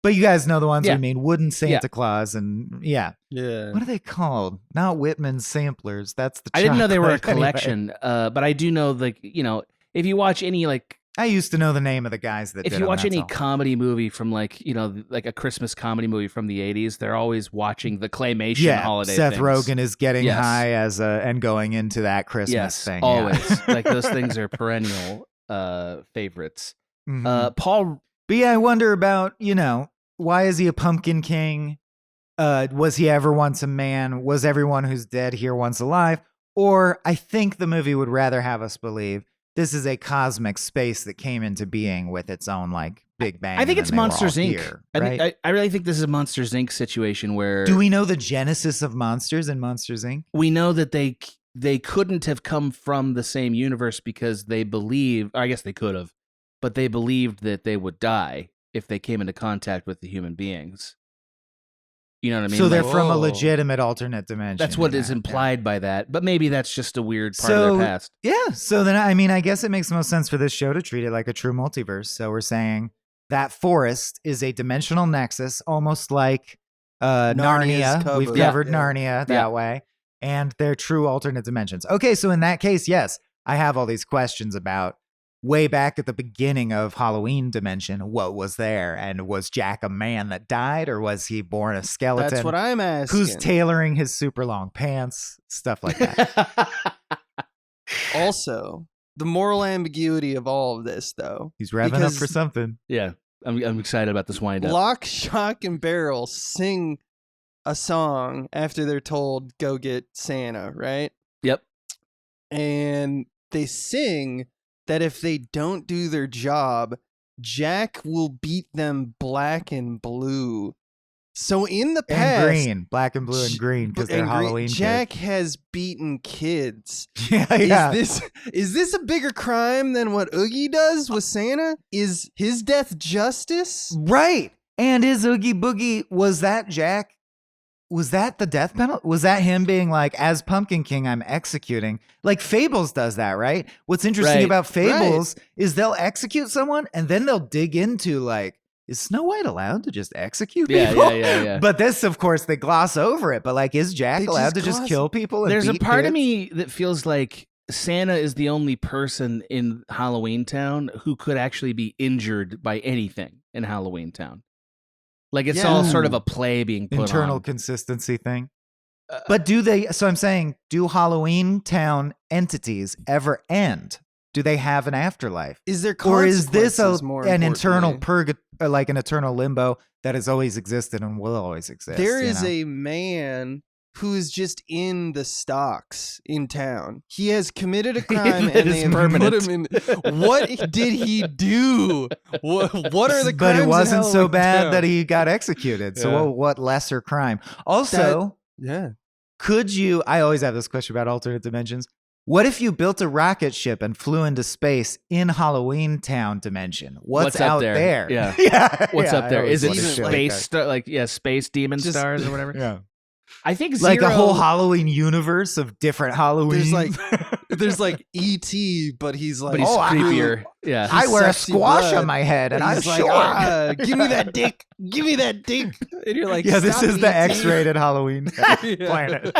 but you guys know the ones Yeah. we mean. Wooden Santa Yeah. Claus and yeah. Yeah. What are they called? Not Whitman's samplers. That's the. I didn't know they were a chocolate. Anyway, collection, but I do know, like, you know, if you watch any like I used to know the name of the guys that. if did you them, watch that's any all. comedy movie from like, you know, like a Christmas comedy movie from the 80s, they're always watching the claymation yeah, holiday Seth things. Rogen is getting Yes. high and going into that Christmas Yes, thing. yeah. always. Like those things are perennial favorites. Mhm. Paul But yeah, I wonder about, why is he a pumpkin king? Was he ever once a man? Was everyone who's dead here once alive? Or I think the movie would rather have us believe this is a cosmic space that came into being with its own like Big Bang. I think it's Monsters Inc. Here, right? I really think this is a Monsters Inc. situation where Do we know the genesis of monsters in Monsters Inc.? we know that they couldn't have come from the same universe because they believe, I guess they could have, but they believed that they would die if they came into contact with the human beings. You know what I mean? So they're Like, from a Whoa. legitimate alternate dimension. that's what in is that, implied by that, but maybe that's just a weird part of So- their past. Yeah. So then, I mean, I guess it makes most sense for this show to treat it like a true multiverse. So we're saying that forest is a dimensional nexus, almost like Narnia's Narnia. We've cover. covered Yeah. Narnia that way. And they're true alternate dimensions. Okay. So in that case, yes, I have all these questions about way back at the beginning of Halloween Dimension, what was there? And was Jack a man that died, or was he born a skeleton? That's what I'm asking. Who's tailoring his super long pants? Stuff like that. Also, the moral ambiguity of all of this, though. He's revving up Because- for something. Yeah, I'm excited about this wind up. Lock, Shock, and Barrel sing a song after they're told, go get Santa, right? Yep. And they sing that if they don't do their job, Jack will beat them black and blue. So in the And past, green, black and blue and green, because they're and green- Halloween Jack has beaten kids. kids. Yeah. Is this a bigger crime than what Oogie does with Santa? Is his death justice? Right. And is Oogie Boogie, was that Jack? Was that the death penalty? Was that him being like, as Pumpkin King, I'm executing? Like Fables does that, right? What's interesting Right. about Fables is they'll execute someone and then they'll dig into like, is Snow White allowed to just execute people? Yeah. But this, of course, they gloss over it. But like, is Jack They allowed just to just gloss- kill people? And There's a beat part of kids? me that feels like Santa is the only person in Halloween Town who could actually be injured by anything in Halloween Town. Like it's Yeah. all sort of a play being put internal on. consistency thing. But do they? So I'm saying, do Halloween Town entities ever end? Do they have an afterlife? Is there Or is this consequences, more an internal importantly? like an eternal limbo that has always existed and will always exist? There you is know? a man who is just in the stocks in town. He has committed a crime It and is they have permanent. put him in. What did he do? What are the crimes? But it in wasn't so Halloween bad Town? that he got executed. So Yeah. what lesser crime? Also, Yeah. could you? I always have this question about alternate dimensions. What if you built a rocket ship and flew into space in Halloween Town dimension? What's up out there? there? Yeah. yeah. What's yeah, up I there? always Is it wondered shit like space that. space demon Just- stars or whatever? Yeah. I think Like Zero, a whole Halloween universe of different Halloween. There's like E.T., but he's like, but he's Oh, creepier. Yeah. I wear a sexy squash blood. on my head, and I'm he's like, short. give me that dick. Give me that dick. And you're like, Yeah, this "Stop, is the E.T." X-rated Halloween planet.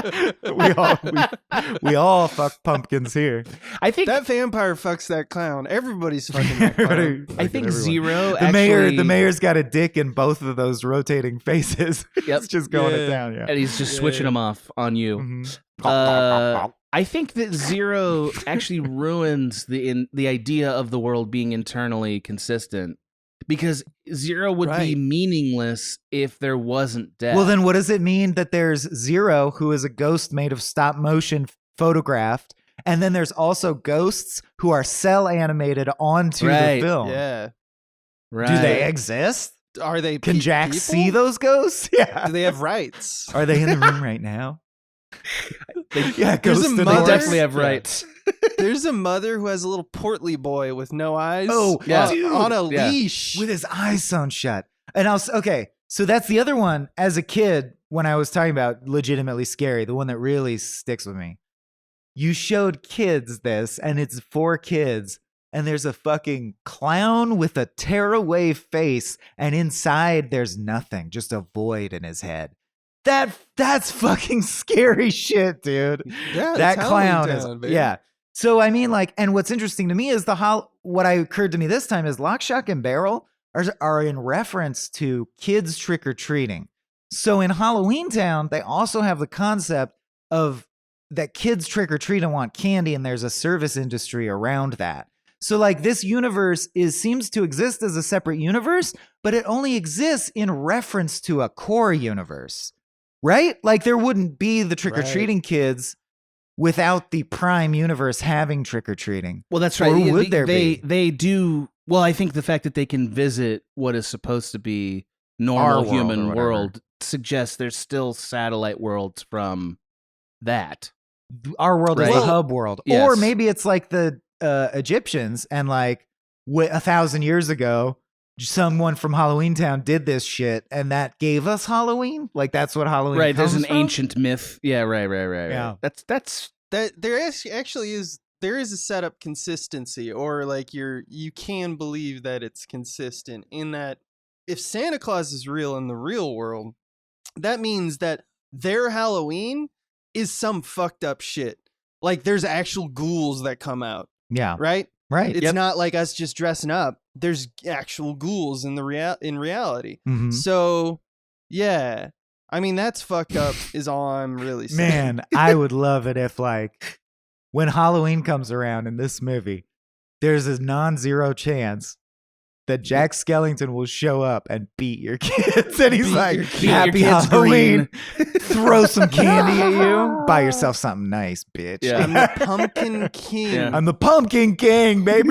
We all fuck pumpkins here. I think That vampire fucks that clown. Everybody's fucking that clown. I think Zero The actually, mayor's got a dick in both of those rotating faces. Yep. It's just going Yeah. it down. Yeah. and he's just switching them off on you. Mhm. I think that Zero actually ruins the idea of the world being internally consistent because Zero would be Right. meaningless if there wasn't death. Well, then what does it mean that there's Zero, who is a ghost made of stop motion photographed, and then there's also ghosts who are cell animated onto Right. the film? Yeah. right. Do they exist? Are they Can Jack people? see those ghosts? Yeah. Do they have rights? Are they in the room right now? Yeah, There's ghost a in the They mother- dark. definitely have rights. There's a mother who has a little portly boy with no eyes. Oh, Yeah. on a Yeah. leash. with his eyes sewn shut. And okay, so that's the other one. As a kid, when I was talking about legitimately scary, the one that really sticks with me. You showed kids this, and it's for kids, and there's a fucking clown with a tearaway face, and inside there's nothing, just a void in his head. That's fucking scary shit, dude. Yeah, That it's clown Halloween is Town, baby. yeah. So I mean, like, and what's interesting to me is what occurred to me this time is Lock, Shock, and Barrel are in reference to kids trick or treating. So in Halloween Town, they also have the concept of that kids trick or treat and want candy, and there's a service industry around that. So like this universe seems to exist as a separate universe, but it only exists in reference to a core universe. right? Like there wouldn't be the trick-or-treating kids without the Prime universe having trick-or-treating. Well, that's right. Or would there be? They do. Well, I think the fact that they can visit what is supposed to be normal Our world or human whatever. world suggests there's still satellite worlds from that. Our world is Right. the Well, hub world. Or yes. maybe it's like the Egyptians and like 1,000 years ago, someone from Halloween Town did this shit and that gave us Halloween. Like that's what Halloween Right. There's comes an from? ancient myth. Yeah. Right. Yeah. That's That actually is there is a setup consistency, or like you can believe that it's consistent in that if Santa Claus is real in the real world, that means that their Halloween is some fucked up shit. Like there's actual ghouls that come out, Yeah. right? Right. It's not like us just dressing up. There's actual ghouls in in reality. Mhm. So, yeah. I mean, that's fucked up is all I'm really saying. Man, I would love it if like when Halloween comes around in this movie, there's a non-zero chance that Jack Skellington will show up and beat your kids. And he's like, your happy kids Halloween. Throw some candy at you. Buy yourself something nice, bitch. Yeah. I'm the Pumpkin King. Yeah. I'm the Pumpkin King, baby.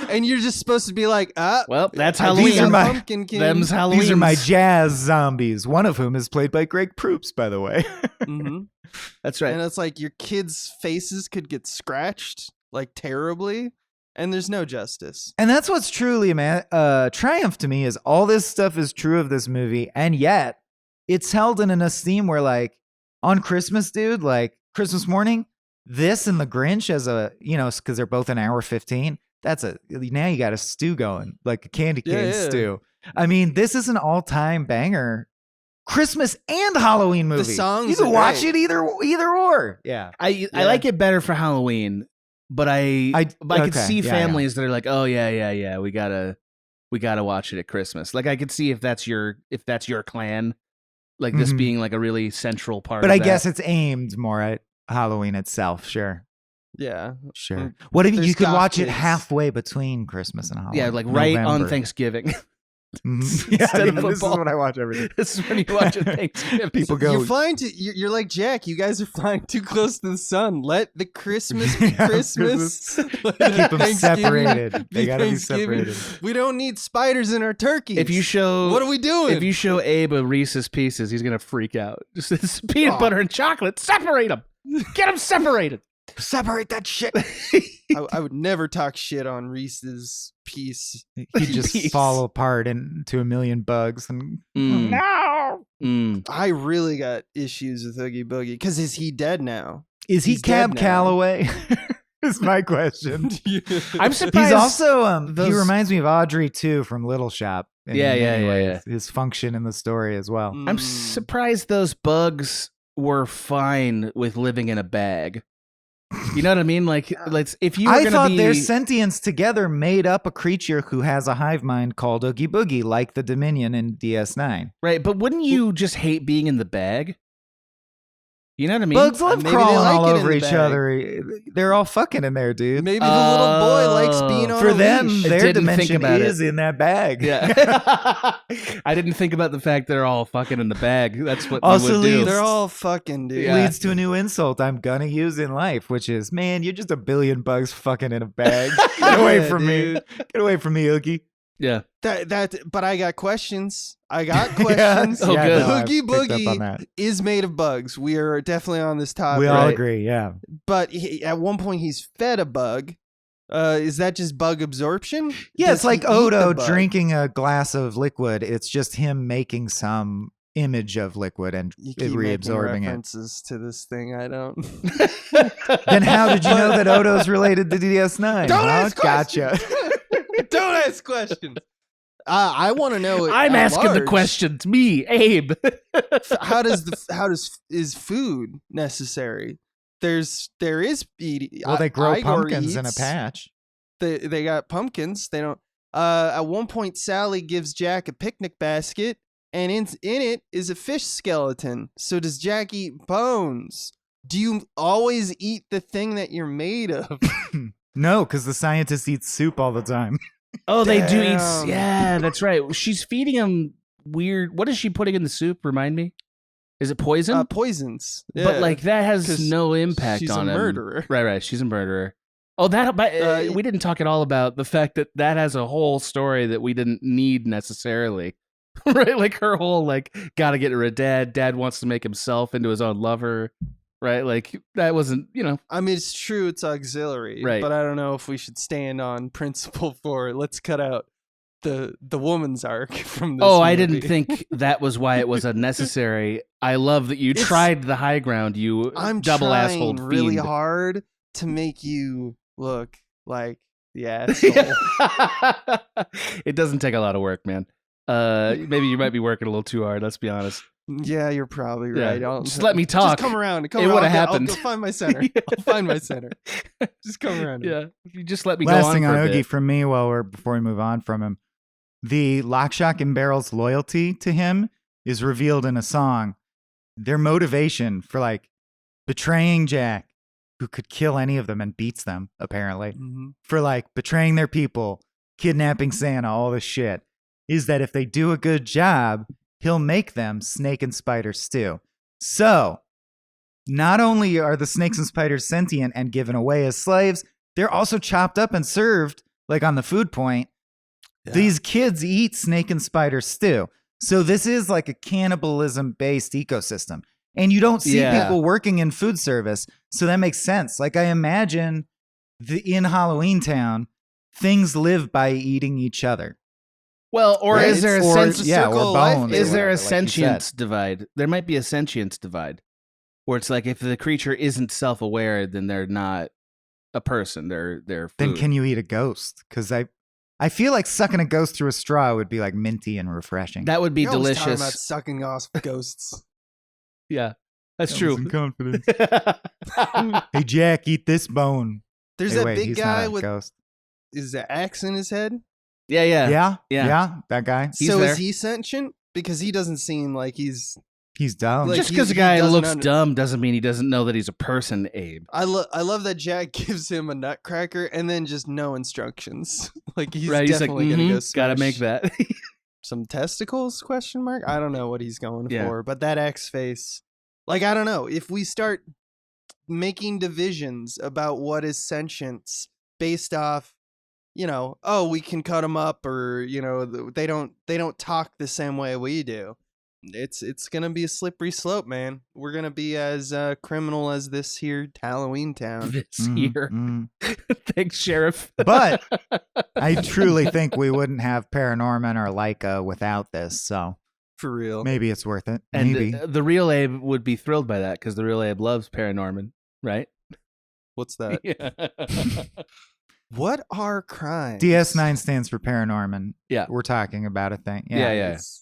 And you're just supposed to be like, well, that's These Halloween. are my- Pumpkin King. Them's Halloween. These are my jazz zombies, one of whom is played by Greg Proops, by the way. Mhm. That's right. And it's like your kids' faces could get scratched like terribly, and there's no justice. And that's what's truly triumph to me is all this stuff is true of this movie, and yet it's held in an esteem where, like, on Christmas, dude, like Christmas morning, this and The Grinch as a, because they're both an hour 15. Now you got a stew going, like a candy cane Yeah. stew. I mean, this is an all-time banger. Christmas and Halloween movie. songs you can are watch great. it either or. Yeah. I like it better for Halloween, but I could okay, see yeah, families that are like, oh yeah, we gotta watch it at Christmas. Like I could see if that's your clan, like this Mhm. being like a really central part. But of I that. guess it's aimed more at Halloween itself. Sure. Yeah. Sure. What if you There's could goth watch it kids. halfway between Christmas and Halloween? yeah, like right on November. Thanksgiving. Mhm. Instead of This is football. what I watch every day. This is when you watch it Thanksgiving. People go. You're flying you're like Jack. You guys are flying too close to the sun. Let the Christmas be Yeah, Christmas. Keep them separated. They gotta be Thanksgiving. separated. We don't need spiders in our turkeys. If you show what are we doing? If you show Abe a Reese's Pieces, he's gonna freak out. Just it's peanut butter and chocolate. Separate them. Get them separated. Separate that shit. I would never talk shit on Reese's piece. You just Peace. fall apart into a million bugs and Mm. no. Mm. I really got issues with Oogie Boogie because is he dead now? Is he He's dead Cab now. Calloway? Is my question. I'm surprised. He's also he those- reminds me of Audrey too from Little Shop. in Yeah, many yeah, ways. His function in the story as well. I'm Mm. surprised those bugs were fine with living in a bag. You know what I mean? Like if you were I gonna thought be their sentience together made up a creature who has a hive mind called Oogie Boogie, like the Dominion in DS9. right, but wouldn't you just hate being in the bag? You know what I mean? Bugs love maybe they crawling like all it in over the each bag. other. They're all fucking in there, dude. Maybe the little boy likes being on For a them, leash. I their didn't think dimension about is in that bag. Yeah. I didn't think about the fact they're all fucking in the bag. That's what Also you would do. leads- They're all fucking dude. Yeah. Leads to a new insult I'm gonna use in life, which is, man, you're just a billion bugs fucking in a bag. Get away Yeah, from me. dude. Get away from me, Oogie. Yeah. But I got questions. I got Yeah. questions. Oh, good. no, I've Oogie picked up on Boogie that. is made of bugs. We are definitely on this topic. We all Right. agree, yeah. But at one point he's fed a bug. Is that just bug absorption? Yeah, Does it's like he eat the Odo bug? drinking a glass of liquid. It's just him making some image of liquid and You keep making reabsorbing it. references to this thing. I don't. Then how did you know that Odo's related to DS9? Don't huh? ask Gotcha. questions. Don't ask questions. I want to know. I'm at asking the large, questions. Me, Abe. Is food necessary? There is eating. Well, they grow Igor pumpkins in a eats. patch. They got pumpkins. They don't. At one point, Sally gives Jack a picnic basket, and in it is a fish skeleton. So does Jack eat bones? Do you always eat the thing that you're made of? No, because the scientists eat soup all the time. Oh, they do eat. Damn. Yeah, that's right. She's feeding him weird. What is she putting in the soup? Remind me. Is it poison? Poisons. But Yeah, like that has 'cause no impact she's on a him. murderer. Right. She's a murderer. Oh, we didn't talk at all about the fact that has a whole story that we didn't need necessarily. Right? Like her whole like gotta get rid of dad. Dad wants to make himself into his own lover. Right? Like that wasn't, I mean, it's true, it's auxiliary, Right. but I don't know if we should stand on principle for let's cut out the woman's arc from this. I didn't movie. think that was why it was unnecessary. I love that you It's- tried the high ground, you I'm double trying assholed really fiend. hard to make you look like the asshole. It doesn't take a lot of work, man. Maybe you might be working a little too hard, let's be honest. Yeah, you're probably Yeah. right. Just let me talk. Just come around. It would've happened. I'll go find my center. I'll find my center. Just come around. Yeah. If you just let me Last go on thing for on a Oogie bit. from me before we move on from him. The Lock, Shock, and Barrel's loyalty to him is revealed in a song. Their motivation for like betraying Jack, who could kill any of them and beats them, apparently, Mhm. for like betraying their people, kidnapping Santa, all this shit, is that if they do a good job, he'll make them snake and spider stew. So, not only are the snakes and spiders sentient and given away as slaves, they're also chopped up and served, like on the food point. Yeah. These kids eat snake and spider stew. So this is like a cannibalism-based ecosystem. And you don't see Yeah. people working in food service. So that makes sense. Like I imagine in Halloween Town, things live by eating each other. Well, or Right, is there a it's- sense? or yeah, circle or of life, bones. maybe. Is there a whatever, like you said. sentience divide? There might be a sentience divide, where it's like if the creature isn't self-aware, then they're not a person. They're food. Then can you eat a ghost? Because I feel like sucking a ghost through a straw would be like minty and refreshing. That would be You're always talking about delicious. sucking off ghosts. Yeah, that's That true. was in confidence. Hey Jack, eat this bone. There's Hey, that wait, big he's guy not a with ghost. is the axe in his head. Yeah. Yeah, that guy. He's so there. is he sentient? Because he doesn't seem like he's. He's dumb. Like, Just he- because a he guy doesn't looks under- dumb doesn't mean he doesn't know that he's a person, Abe. I love that Jack gives him a nutcracker and then just no instructions. Like he's Right? He's like, definitely gonna go. gotta smash make that. some testicles? Question mark. I don't know what he's going Yeah. for, but that X face. Like I don't know if we start making divisions about what is sentience based off, we can cut them up, or they don't talk the same way we do. It's gonna be a slippery slope, man. We're gonna be as criminal as this here Halloween town. This Mhm, year. mhm. Thanks, Sheriff. But I truly think we wouldn't have Paranorman or Leica without this. So For real. maybe it's worth it. And Maybe. the real Abe would be thrilled by that because the real Abe loves Paranorman, right? What's that? Yeah. What are crimes? DS9 stands for Paranorman. Yeah. We're talking about a thing. Yeah. It's-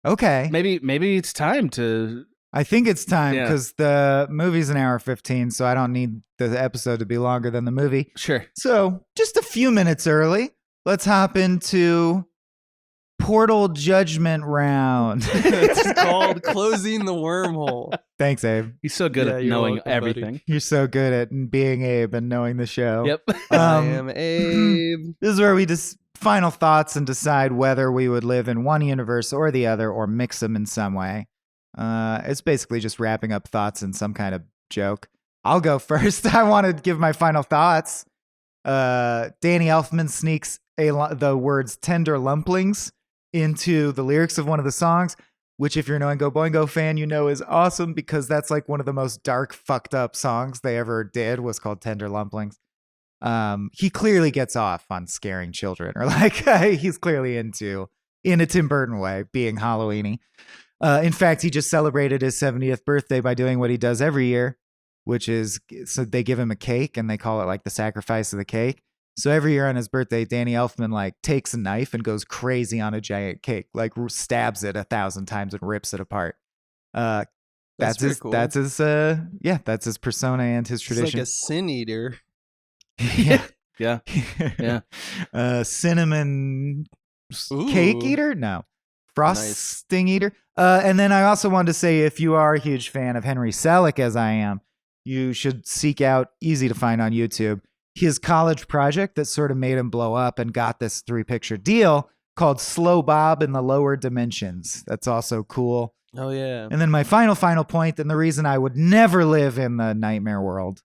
Okay. Maybe it's time to. I think it's time Yeah. because the movie's an hour 15, so I don't need the episode to be longer than the movie. Sure. So just a few minutes early, let's hop into Portal Judgment Round. It's called closing the wormhole. Thanks, Abe. He's so good Yeah, at you're knowing welcome, buddy. everything. You're so good at being Abe and knowing the show. Yep. I Um, am Abe. This is where we just final thoughts and decide whether we would live in one universe or the other or mix them in some way. It's basically just wrapping up thoughts in some kind of joke. I'll go first. I want to give my final thoughts. Danny Elfman sneaks the words tender lumplings into the lyrics of one of the songs, which if you're an Oingo Boingo fan, you know is awesome because that's like one of the most dark, fucked up songs they ever did was called Tender Lumplings. He clearly gets off on scaring children, or like he's clearly in a Tim Burton way, being Halloweeny. In fact, he just celebrated his 70th birthday by doing what he does every year, which is so they give him a cake and they call it like the sacrifice of the cake. So every year on his birthday, Danny Elfman like takes a knife and goes crazy on a giant cake, like stabs it 1,000 times and rips it apart. That's pretty his. cool. That's his. That's his persona and his It's tradition. like a sin eater. Yeah. Yeah. Yeah. Cinnamon cake Ooh. eater? No. Frosting eater? And then I also wanted to say if you are a huge fan of Henry Selick, as I am, you should seek out, easy to find on YouTube, his college project that sort of made him blow up and got this 3-picture deal called Slow Bob in the Lower Dimensions. That's also cool. Oh yeah. And then my final point, and the reason I would never live in the nightmare world,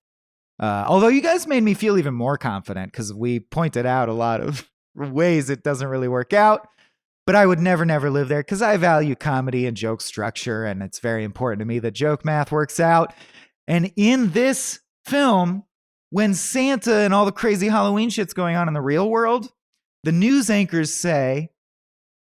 although you guys made me feel even more confident because we pointed out a lot of ways it doesn't really work out, but I would never live there because I value comedy and joke structure, and it's very important to me that joke math works out. And in this film, when Santa and all the crazy Halloween shit's going on in the real world, the news anchors say,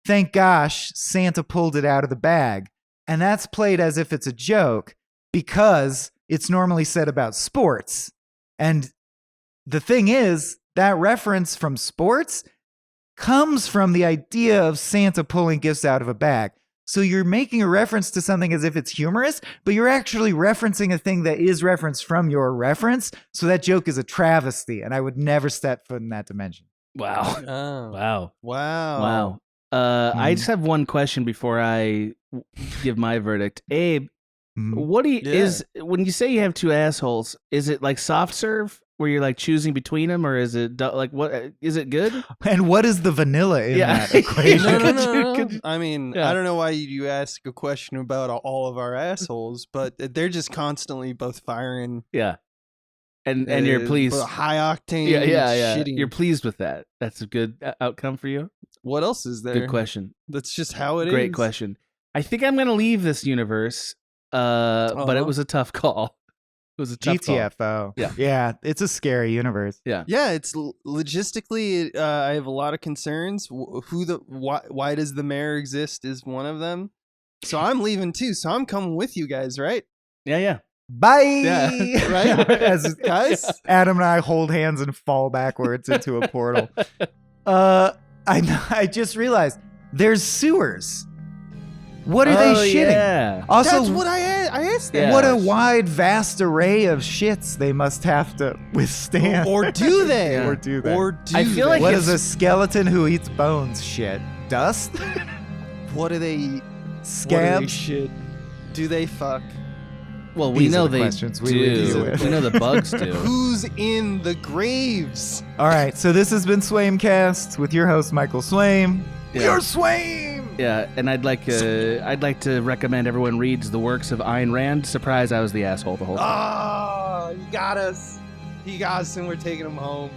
"Thank gosh, Santa pulled it out of the bag." And that's played as if it's a joke because it's normally said about sports. And the thing is, that reference from sports comes from the idea of Santa pulling gifts out of a bag. So you're making a reference to something as if it's humorous, but you're actually referencing a thing that is referenced from your reference. So that joke is a travesty, and I would never step foot in that dimension. Wow. Oh. Wow. Wow. Wow. I just have one question before I give my verdict. Abe, what do you is when you say you have two assholes? Is it like soft serve where you're like choosing between them, or is it like what? Is it good? And what is the vanilla in that equation? No. I mean, I don't know why you ask a question about all of our assholes, but they're just constantly both firing. Yeah. And you're pleased. High octane. Yeah. Shitting. You're pleased with that. That's a good outcome for you. What else is there? Good question. That's just how it is. Great question. I think I'm going to leave this universe, but it was a tough call. It was a tough call. GTFO. Yeah. It's a scary universe. Yeah. Yeah, it's logistically. I have a lot of concerns. Why does the mayor exist? Is one of them. So I'm leaving too. So I'm coming with you guys, right? Yeah. Bye. Yeah, right? As Guys? Adam and I hold hands and fall backwards into a portal. I just realized there's sewers. What are they shitting? Yeah. Also, That's what I asked them. Yeah. what a wide, vast array of shits they must have to withstand. Or do they? Yeah. Or do they? Or do I feel like What it's- is a skeleton who eats bones shit? Dust? What do they eat? Scabs? Shit. Do they fuck? Well, we These know are the they questions we do. review with. We know the bugs do. Who's in the graves? All right, so this has been Swaimcast with your host Michael Swaim. Yeah. We are Swaim. Yeah, and I'd like to recommend everyone reads the works of Ayn Rand. Surprise, I was the asshole the whole time. Oh, you got us. He got us, and we're taking him home.